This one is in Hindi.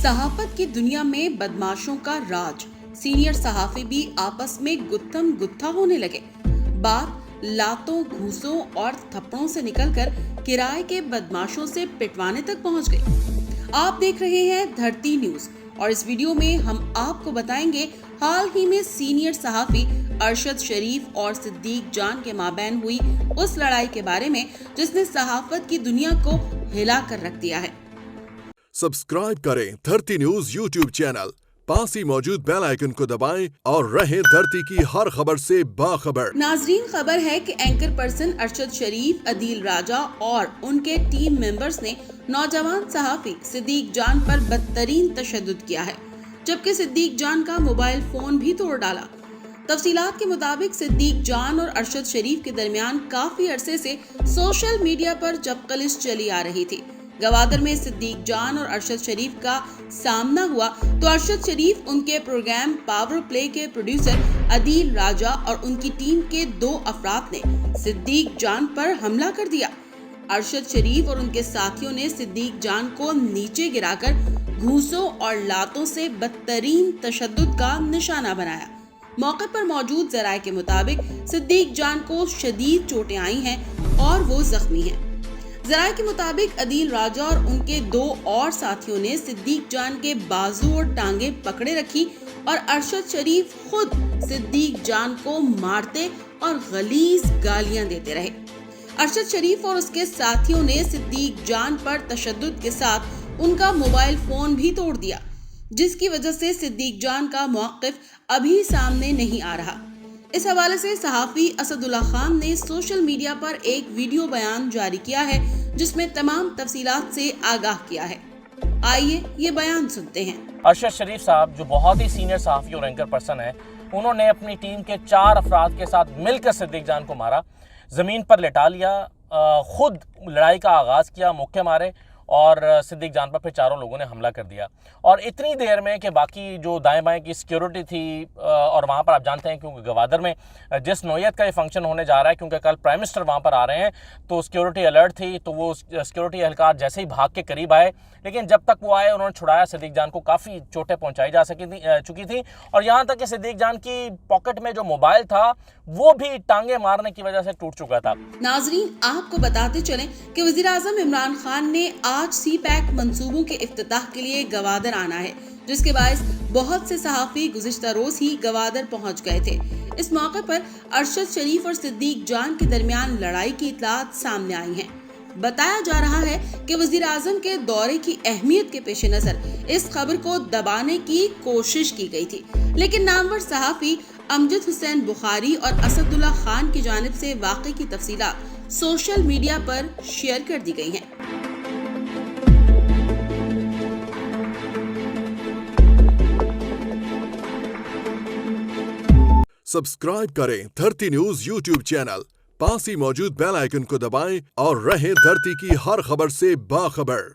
सहाफत की दुनिया में बदमाशों का राज। सीनियर सहाफी भी आपस में गुत्थम गुत्था होने लगे। बात लातों, घूसों और थप्पड़ों से निकलकर किराए के बदमाशों से पिटवाने तक पहुंच गई। आप देख रहे हैं धरती न्यूज और इस वीडियो में हम आपको बताएंगे हाल ही में सीनियर सहाफी अरशद शरीफ और सिद्दीक जान के माबैन हुई उस लड़ाई के बारे में जिसने सहाफत की दुनिया को हिला कर रख दिया है। सब्सक्राइब करें धरती न्यूज यूट्यूब चैनल, पास ही मौजूद बेल आइकन को दबाएं और रहें धरती की हर खबर से बाखबर। नाजरीन, खबर है कि एंकर पर्सन अरशद शरीफ, अदील राजा और उनके टीम मेंबर्स ने नौजवान सहाफी सिद्दीक जान पर बदतरीन तशद्दुद किया है, जबकि सिद्दीक जान का मोबाइल फोन भी तोड़ डाला। तफसीलात के मुताबिक सिद्दीक जान और अरशद शरीफ के दरमियान काफी अरसे से सोशल मीडिया पर जबकलिश चली आ रही थी। गवादर में सिद्दीक जान और अरशद शरीफ का सामना हुआ तो अरशद शरीफ उनके प्रोग्राम पावर प्ले के प्रोड्यूसर अदील राजा और उनकी टीम के 2 अफराद ने सिद्दीक जान पर हमला कर दिया। अरशद शरीफ और उनके साथियों ने सिद्दीक जान को नीचे गिराकर घूसों और लातों से बदतरीन तशद्दुद का निशाना बनाया। मौके पर मौजूद जराये के मुताबिक सिद्दीक जान को शदीद चोटें आई हैं और वो जख्मी हैं। जराये के मुताबिक अदील राजा और उनके 2 और साथियों ने सिद्दीक जान के बाजू और टांगे पकड़े रखी और अरशद शरीफ खुद सिद्दीक जान को मारते और गलीज गालियां देते रहे। अरशद शरीफ और उसके साथियों ने सिद्दीक जान पर तशद्दुद के साथ उनका मोबाइल फोन भी तोड़ दिया, जिसकी वजह से सिद्दीक जान का मौक़िफ़ अभी सामने नहीं आ रहा। इस हवाले से सहाफी असदुल्ला खान ने सोशल मीडिया पर एक वीडियो बयान जारी किया है जिसमें तमाम तफसीलात से आगाह किया है। आइए ये बयान सुनते हैं। अरशद शरीफ साहब जो बहुत ही सीनियर सहाफी और एंकर पर्सन है, उन्होंने अपनी टीम के 4 अफराद के साथ मिलकर सिद्दीक जान को मारा, ज़मीन पर लिटा लिया, खुद लड़ाई का आगाज़ किया, मुक्के मारे और सिद्दीक जान पर फिर 4 लोगों ने हमला कर दिया। और इतनी देर में कि बाकी जो दाएं बाएं की सिक्योरिटी थी, और वहाँ पर आप जानते हैं क्योंकि गवादर में जिस नौयत का ये फंक्शन होने जा रहा है, क्योंकि कल प्राइम मिनिस्टर वहाँ पर आ रहे हैं, तो सिक्योरिटी अलर्ट थी। तो वो सिक्योरिटी एहलकार जैसे ही भाग के करीब आए, लेकिन जब तक वो आए उन्होंने छुड़ाया। सिद्दीक जान को काफ़ी चोटें पहुँचाई जा चुकी थी और यहाँ तक कि सिद्दीक जान की पॉकेट में जो मोबाइल था वो भी टांगे मारने की वजह से टूट चुका था। नाजरीन, आपको बताते चलें कि वज़ीर-ए-आज़म इमरान खान ने आज सी-पैक मंसूबों के इफ्तिताह के लिए गवादर आना है, जिसके बायस बहुत से सहाफी गुज़िश्ता रोज ही गवादर पहुंच गए थे। इस मौके पर अरशद शरीफ और सिद्दीक जान के दरमियान लड़ाई की इतलात सामने आई हैं। बताया जा रहा है कि वज़ीर-ए-आज़म के दौरे की अहमियत के पेश नजर इस खबर को दबाने की कोशिश की गई थी, लेकिन नामवर सहाफी अमजद हुसैन बुखारी और असदुल्ला खान की जानिब से वाक़े की तफसीलात सोशल मीडिया पर शेयर कर दी गई हैं। सब्सक्राइब करें धरती न्यूज यूट्यूब चैनल, पास ही मौजूद बेल आइकन को दबाएं और रहें धरती की हर खबर से बाखबर।